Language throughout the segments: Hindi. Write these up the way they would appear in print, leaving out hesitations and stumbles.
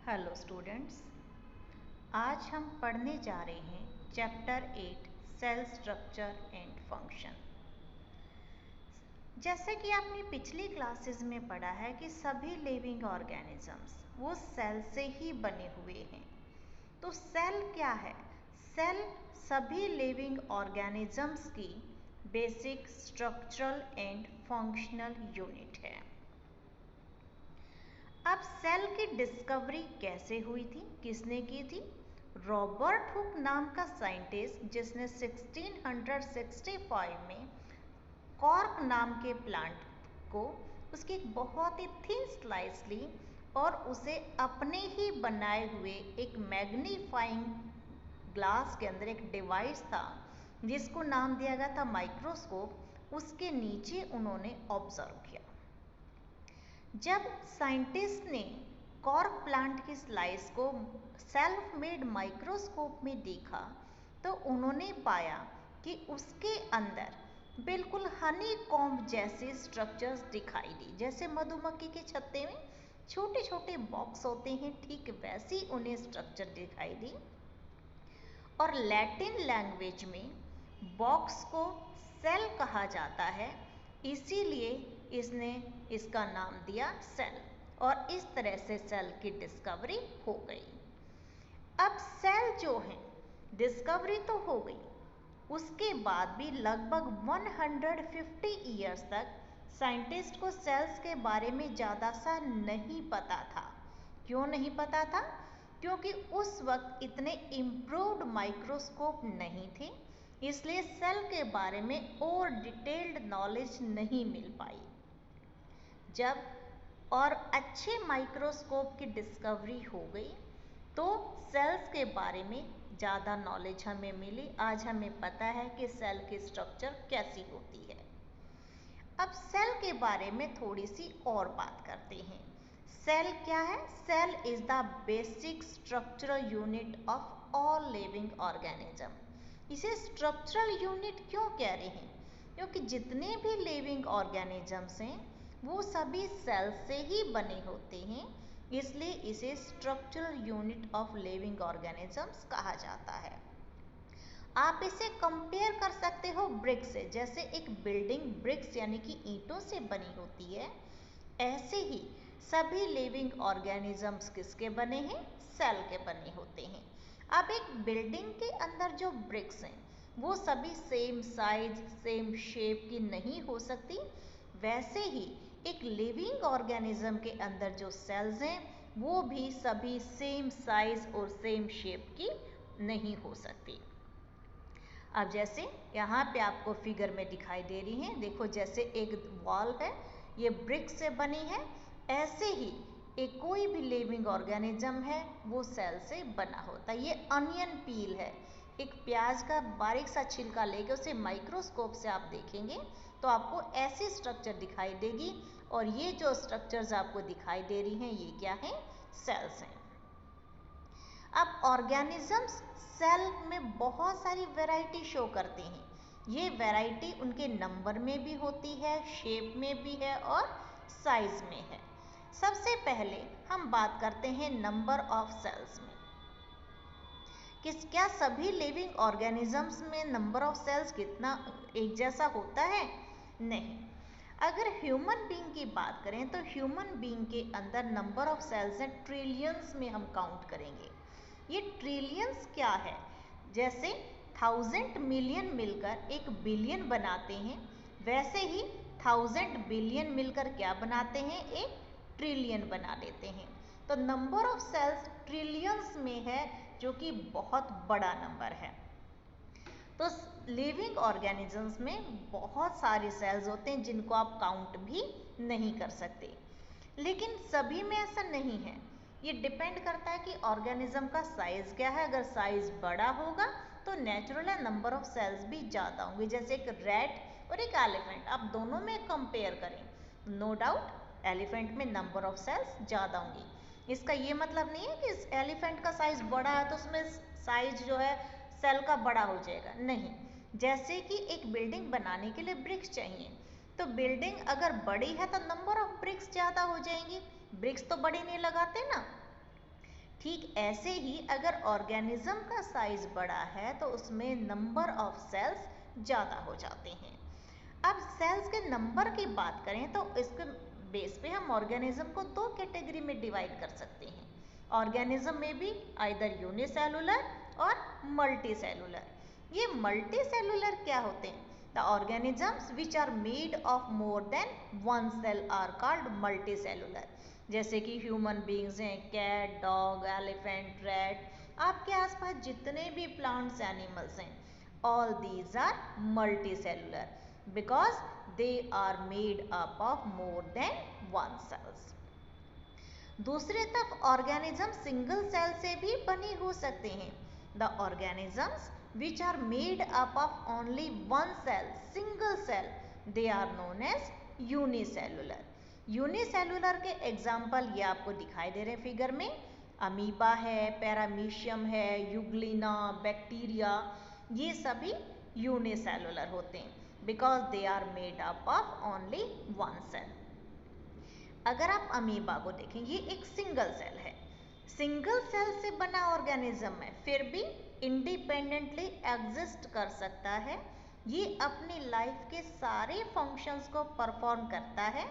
हेलो स्टूडेंट्स, आज हम पढ़ने जा रहे हैं chapter 8 cell structure and function. जैसे कि आपने पिछली क्लासेस में पढ़ा है कि सभी लिविंग ऑर्गेनिजम्स वो सेल से ही बने हुए हैं। तो सेल क्या है? सेल सभी लिविंग ऑर्गेनिजम्स की basic structural and functional unit है। अब सेल की डिस्कवरी कैसे हुई थी, किसने की थी? रॉबर्ट हुक नाम का साइंटिस्ट, जिसने 1665 में कॉर्क नाम के प्लांट को उसकी एक बहुत ही थिन स्लाइस ली और उसे अपने ही बनाए हुए एक मैग्नीफाइंग ग्लास के अंदर एक डिवाइस था जिसको नाम दिया गया था माइक्रोस्कोप, उसके नीचे उन्होंने ऑब्जर्व किया। जब साइंटिस्ट ने कॉर्क प्लांट की स्लाइस को सेल्फ मेड माइक्रोस्कोप में देखा तो उन्होंने पाया कि उसके अंदर बिल्कुल हनी कॉम्ब जैसे स्ट्रक्चर्स दिखाई दी। जैसे मधुमक्खी के छत्ते में छोटे छोटे बॉक्स होते हैं, ठीक वैसी उन्हें स्ट्रक्चर दिखाई दी। और लैटिन लैंग्वेज में बॉक्स को सेल कहा जाता है, इसीलिए इसने इसका नाम दिया सेल, और इस तरह से सेल की डिस्कवरी हो गई। अब सेल जो है, डिस्कवरी तो हो गई, उसके बाद भी लगभग 150 ईयर्स तक साइंटिस्ट को सेल्स के बारे में ज़्यादा सा नहीं पता था। क्यों नहीं पता था? क्योंकि उस वक्त इतने इम्प्रूव्ड माइक्रोस्कोप नहीं थे, इसलिए सेल के बारे में और डिटेल्ड नॉलेज नहीं मिल पाई। जब और अच्छे माइक्रोस्कोप की डिस्कवरी हो गई तो सेल्स के बारे में ज़्यादा नॉलेज हमें मिली। आज हमें पता है कि सेल की स्ट्रक्चर कैसी होती है। अब सेल के बारे में थोड़ी सी और बात करते हैं। सेल क्या है? Cell is the basic structural unit of all living organism. इसे स्ट्रक्चरल यूनिट क्यों कह रहे हैं? क्योंकि जितने भी लिविंग ऑर्गेनिजम्स हैं वो सभी सेल से ही बने होते हैं, इसलिए इसे structural unit of living organisms कहा जाता है। आप इसे कंपेयर कर सकते हो ब्रिक से। जैसे एक बिल्डिंग ब्रिक्स यानी कि ईंटों से बनी होती है, ऐसे ही सभी लिविंग ऑर्गेनिजम्स किसके बने हैं? सेल के बने होते हैं। अब एक बिल्डिंग के अंदर जो ब्रिक्स हैं वो सभी सेम साइज सेम शेप की नहीं हो सकती, वैसे ही एक लिविंग ऑर्गेनिज्म के अंदर जो सेल्स हैं वो भी सभी सेम साइज और सेम शेप की नहीं हो सकती। अब जैसे यहाँ पे आपको फिगर में दिखाई दे रही है, देखो जैसे एक वॉल है ये ब्रिक से बनी है, ऐसे ही एक कोई भी लिविंग ऑर्गेनिज्म है वो सेल से बना होता है। ये अनियन पील है, एक प्याज का बारीक सा छिलका लेके उसे माइक्रोस्कोप से आप देखेंगे तो आपको ऐसी स्ट्रक्चर दिखाई देगी, और ये जो स्ट्रक्चर्स आपको दिखाई दे रही हैं ये क्या है? सेल्स हैं। अब ऑर्गेनिजम्स सेल में बहुत सारी वैरायटी शो करते हैं। ये वैरायटी उनके नंबर में भी होती है, शेप में भी है और साइज में है। सबसे पहले हम बात करते हैं नंबर ऑफ सेल्स में। क्या सभी लिविंग ऑर्गेनिजम्स में नंबर ऑफ सेल्स कितना एक जैसा होता है? नहीं। अगर ह्यूमन बीइंग की बात करें तो ह्यूमन बीइंग के अंदर नंबर ऑफ सेल्स हैं ट्रिलियंस में हम काउंट करेंगे। ये ट्रिलियंस क्या है? जैसे 1000 मिलियन मिलकर एक बिलियन बनाते हैं, वैसे ही 1000 बिलियन मिलकर क्या बनाते हैं? एक ट्रिलियन बना देते हैं। तो नंबर ऑफ सेल्स ट्रिलियंस में है, जो कि बहुत बड़ा नंबर है। तो लिविंग ऑर्गेनिजम्स में बहुत सारे सेल्स होते हैं जिनको आप काउंट भी नहीं कर सकते, लेकिन सभी में ऐसा नहीं है। ये डिपेंड करता है कि ऑर्गेनिज्म का साइज क्या है। अगर साइज बड़ा होगा तो नेचुरल नंबर ऑफ सेल्स भी ज़्यादा होंगे। जैसे एक रैट और एक एलिफेंट, आप दोनों में कंपेयर करें, नो डाउट एलिफेंट में नंबर ऑफ सेल्स ज़्यादा होंगी। इसका ये मतलब नहीं है कि इस एलिफेंट का साइज बड़ा है तो उसमें साइज जो है सेल का बड़ा हो जाएगा, नहीं। जैसे कि एक बिल्डिंग बनाने के लिए ब्रिक्स चाहिए, तो बिल्डिंग अगर बड़ी है तो नंबर ऑफ ब्रिक्स ज़्यादा हो जाएंगी। ब्रिक्स तो बड़ी नहीं लगाते ना, ठीक ऐसे ही अगर ऑर्गेनिज्म का साइज बड़ा है तो उसमें नंबर ऑफ सेल्स ज़्यादा हो जाते हैं। अब सेल्स के नंबर की बात करें तो इसके बेस पे हम ऑर्गेनिज्म को दो कैटेगरी में डिवाइड कर सकते हैं। ऑर्गेनिज्म में भी आइदर यूनिसेलुलर और मल्टीसेलुलर। ये मल्टीसेलुलर क्या होते हैं? The organisms which are made of more than one cell are called multicellular. जैसे कि ह्यूमन बींग्स हैं, कैट, डॉग, एलिफेंट, रैट, आपके आसपास जितने भी प्लांट्स एनिमल्स हैं, all these are multicellular because they are made up of more than one cells. दूसरी तरफ ऑर्गेनिज्म सिंगल सेल से भी बने हो सकते हैं। The organisms which are made up of only one cell, single cell, they are known as unicellular. Unicellular के एग्जाम्पल ये आपको दिखाई दे रहे हैं फिगर में। अमीबा है, पैरामीशियम है, यूग्लिना, बैक्टीरिया, ये सभी यूनिसेलुलर होते हैं because they are made up of only one cell. अगर आप अमीबा को देखें, ये एक सिंगल सेल है, सिंगल सेल से बना ऑर्गेनिज्म है, फिर भी इंडिपेंडेंटली एग्जिस्ट कर सकता है। ये अपनी लाइफ के सारे फंक्शंस को परफॉर्म करता है।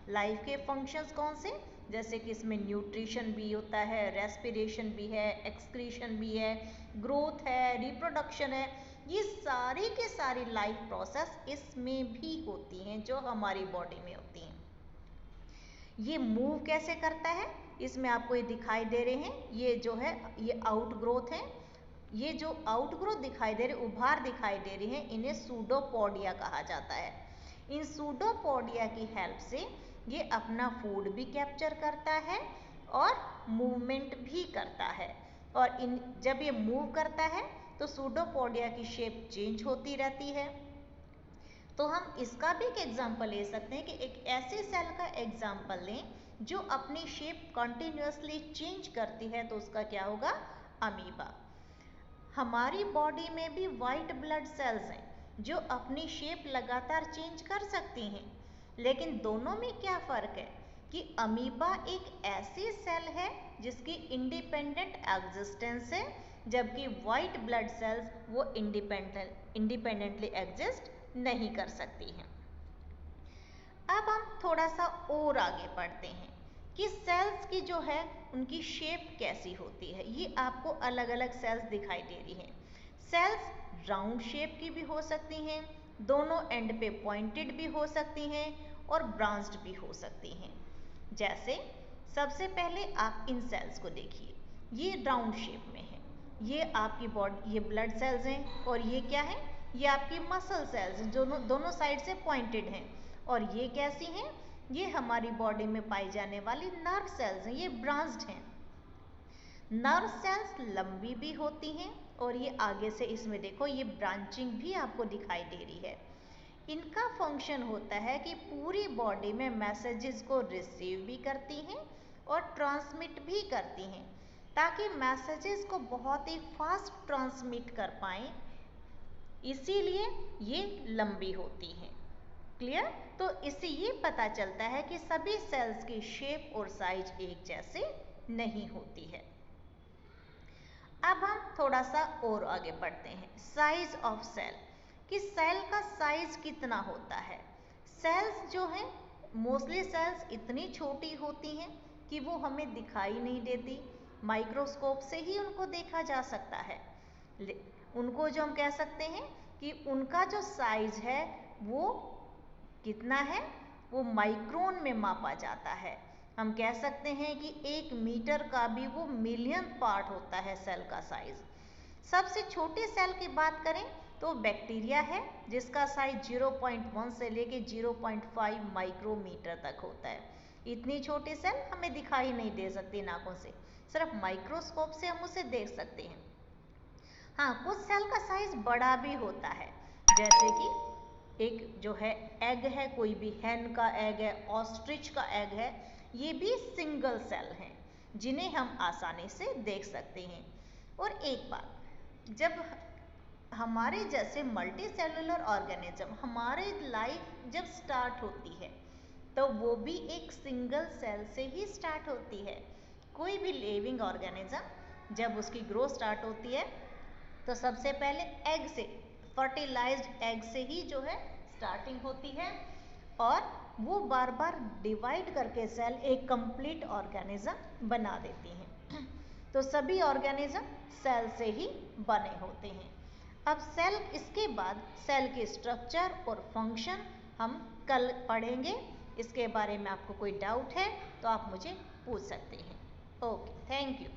लाइफ के फंक्शंस कौन से? जैसे कि इसमें न्यूट्रिशन भी होता है, रेस्पिरेशन भी है, एक्सक्रीशन भी है, ग्रोथ है, रिप्रोडक्शन है, ये सारी के सारी लाइफ प्रोसेस इसमें भी होती हैं जो हमारी बॉडी में होती हैं। ये मूव कैसे करता है? इसमें आपको ये दिखाई दे रहे हैं, ये जो है ये आउट ग्रोथ है। ये जो आउट ग्रोथ दिखाई दे रहे, उभार दिखाई दे रही है, इन्हें सूडोपोडिया कहा जाता है। इन सूडोपोडिया की हेल्प से ये अपना फूड भी कैप्चर करता है और मूवमेंट भी करता है। और जब ये मूव करता है तो सूडोपोडिया की शेप चेंज होती रहती है। तो हम इसका भी एक एग्जाम्पल ले सकते हैं कि एक ऐसे सेल का एग्जाम्पल लें जो अपनी शेप कंटिन्यूसली चेंज करती है, तो उसका क्या होगा? अमीबा। हमारी बॉडी में भी वाइट ब्लड सेल्स हैं जो अपनी शेप लगातार चेंज कर सकती हैं, लेकिन दोनों में क्या फ़र्क है कि अमीबा एक ऐसी सेल है जिसकी इंडिपेंडेंट एग्जिस्टेंस है, जबकि वाइट ब्लड सेल्स वो इंडिपेंडेंटली एग्जिस्ट नहीं कर सकती हैं। अब हम थोड़ा सा और आगे बढ़ते हैं कि सेल्स की जो है उनकी शेप कैसी होती है। ये आपको अलग अलग सेल्स दिखाई दे रही हैं। सेल्स राउंड शेप की भी हो सकती हैं, दोनों एंड पे पॉइंटेड भी हो सकती हैं और ब्रांच्ड भी हो सकती हैं। जैसे सबसे पहले आप इन सेल्स को देखिए, ये राउंड शेप में है, ये आपकी बॉडी, ये ब्लड सेल्स हैं, और ये क्या है? ये आपकी मसल सेल्स दोनों साइड से पॉइंटेड हैं। और ये कैसी हैं? ये हमारी बॉडी में पाई जाने वाली नर्व सेल्स हैं, ये ब्रांच्ड हैं। नर्व सेल्स लंबी भी होती हैं और ये आगे से इसमें देखो ये ब्रांचिंग भी आपको दिखाई दे रही है। इनका फंक्शन होता है कि पूरी बॉडी में मैसेजेस को रिसीव भी करती हैं और ट्रांसमिट भी करती हैं, ताकि मैसेजेस को बहुत ही फास्ट ट्रांसमिट कर पाएँ, इसीलिए ये लंबी होती हैं। क्लियर? तो इससे ये पता चलता है कि सभी सेल्स की शेप और साइज एक जैसे नहीं होती है। अब हम थोड़ा सा और आगे बढ़ते हैं, साइज ऑफ सेल, कि सेल का साइज कितना होता है। सेल्स जो हैं, मोस्टली सेल्स इतनी छोटी होती हैं कि वो हमें दिखाई नहीं देती, माइक्रोस्कोप से ही उनको देखा जा सकता है। उनको जो हम कह सकते हैं कि उनका जो साइज है वो कितना है, वो माइक्रोन में मापा जाता है। हम कह सकते हैं कि 1 मीटर का भी वो मिलियन पार्ट होता है सेल का साइज। सबसे छोटे सेल की बात करें तो बैक्टीरिया है, जिसका साइज 0.1 से लेके 0.5 माइक्रोमीटर तक होता है। इतनी छोटी सेल हमें दिखाई नहीं दे सकती नाखून से, सिर्फ माइक्रोस्कोप से हम उसे देख सकते हैं। हाँ, कुछ सेल का साइज बड़ा भी होता है, जैसे कि एक जो है एग है, कोई भी हैन का एग है, ऑस्ट्रिच का एग है, ये भी सिंगल सेल हैं जिन्हें हम आसानी से देख सकते हैं। और एक बात, जब हमारे जैसे मल्टी सेलुलर ऑर्गेनिज्म, हमारी लाइफ जब स्टार्ट होती है तो वो भी एक सिंगल सेल से ही स्टार्ट होती है। कोई भी लिविंग ऑर्गेनिज्म जब उसकी ग्रोथ स्टार्ट होती है तो सबसे पहले एग से, फर्टिलाइज्ड एग से ही जो है स्टार्टिंग होती है और वो बार बार डिवाइड करके सेल एक कंप्लीट ऑर्गेनिज्म बना देती हैं। तो सभी ऑर्गेनिज्म सेल से ही बने होते हैं। अब सेल, इसके बाद सेल के स्ट्रक्चर और फंक्शन हम कल पढ़ेंगे। इसके बारे में आपको कोई डाउट है तो आप मुझे पूछ सकते हैं। Okay, thank you.